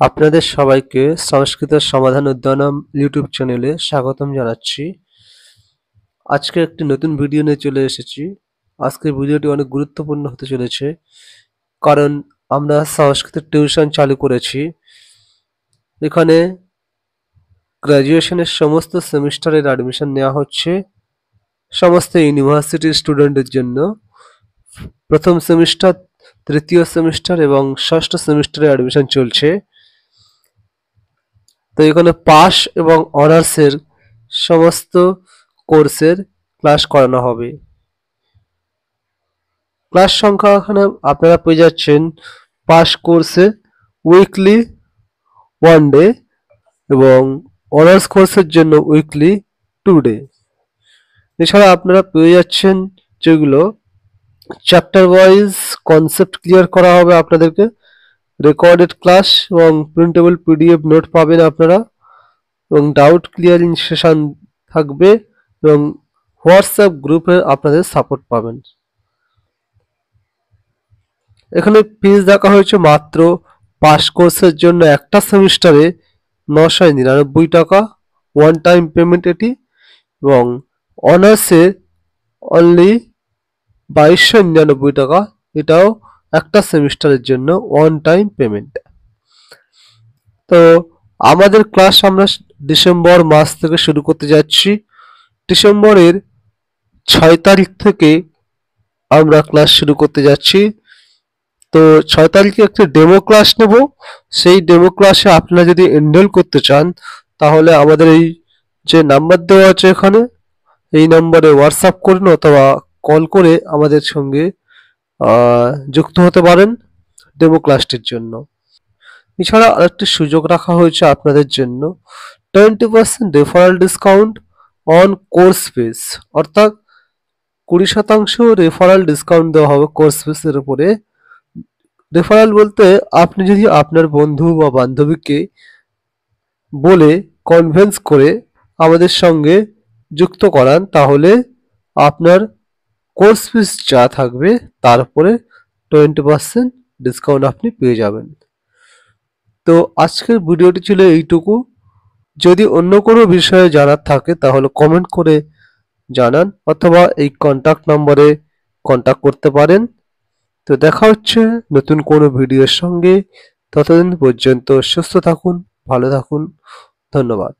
আপনাদের সবাইকে সংস্কৃত সমাধান উদ্যানম ইউটিউব চ্যানেলে স্বাগতম জানাচ্ছি। আজকে একটি নতুন ভিডিও নিয়ে চলে এসেছি। আজকের ভিডিওটি অনেক গুরুত্বপূর্ণ হতে চলেছে, কারণ আমরা সংস্কৃত টিউশন চালু করেছি। এখানে গ্র্যাজুয়েশনের সমস্ত সেমিস্টারের অ্যাডমিশন নেওয়া হচ্ছে সমস্ত ইউনিভার্সিটির স্টুডেন্টদের জন্য। প্রথম সেমিস্টার, তৃতীয় সেমিস্টার এবং ষষ্ঠ সেমিস্টারে অ্যাডমিশন চলছে। তো এখানে পাস এবং অনার্সের সমস্ত কোর্সের ক্লাস করানো হবে। ক্লাস সংখ্যা এখানে আপনারা পেয়ে যাচ্ছেন পাস কোর্সে উইকলি 1 ডে এবং অনার্স কোর্সের জন্য উইকলি 2 ডে। এছাড়া আপনারা পেয়ে যাচ্ছেন যেগুলো চ্যাপ্টার ওয়াইজ কনসেপ্ট ক্লিয়ার করা হবে আপনাদেরকে, রেকর্ডেড ক্লাস এবং প্রিন্টেবল পিডিএফ নোট পাবেন আপনারা, এবং ডাউট ক্লিয়ারিং সেশন থাকবে এবং হোয়াটসঅ্যাপ গ্রুপে আপনাদের সাপোর্ট পাবেন। এখানে ফিজ দেখা হয়েছে মাত্র পাস কোর্সের জন্য একটা সেমিস্টারে 999 টাকা, ওয়ান টাইম পেমেন্ট এটি, এবং অনার্সে অনলি 2299 টাকা, এটাও একটা সেমিস্টারের জন্য ওয়ান টাইম পেমেন্ট। তো আমাদের ক্লাস আমরা ডিসেম্বর মাস থেকে শুরু করতে যাচ্ছি। ডিসেম্বরের 6 তারিখ থেকে আমরা ক্লাস শুরু করতে যাচ্ছি। তো 6 তারিখে একটা ডেমো ক্লাস নেব। সেই ডেমো ক্লাসে আপনারা যদি এনরোল করতে চান, তাহলে আমাদের এই যে নাম্বার দেওয়া আছে এখানে, এই নম্বরে হোয়াটসঅ্যাপ করুন অথবা কল করে আমাদের সঙ্গে যুক্ত হতে পারেন ডেমো ক্লাসটির জন্য। এছাড়া আরেকটি সুযোগ রাখা হয়েছে আপনাদের জন্য, 20% referral discount on course fees, অর্থাৎ 20% রেফারেল ডিসকাউন্ট দেওয়া হবে কোর্স ফিসের উপরে। রেফারেল বলতে আপনি যদি আপনার বন্ধু বা বান্ধবীকে বলে কনভিন্স করে আমাদের সঙ্গে যুক্ত করান, তাহলে আপনার কোর্স ফিস যা থাকবে তার উপরে 20% ডিসকাউন্ট আপনি পেয়ে যাবেন। তো আজকের ভিডিওটি ছিল এইটুকু। যদি অন্য কোনো বিষয়ে জানার থাকে তাহলে কমেন্ট করে জানান অথবা এই কন্ট্যাক্ট নম্বরে কন্ট্যাক্ট করতে পারেন। তো দেখা হচ্ছে নতুন কোনো ভিডিওর সঙ্গে। ততদিন পর্যন্ত সুস্থ থাকুন, ভালো থাকুন। ধন্যবাদ।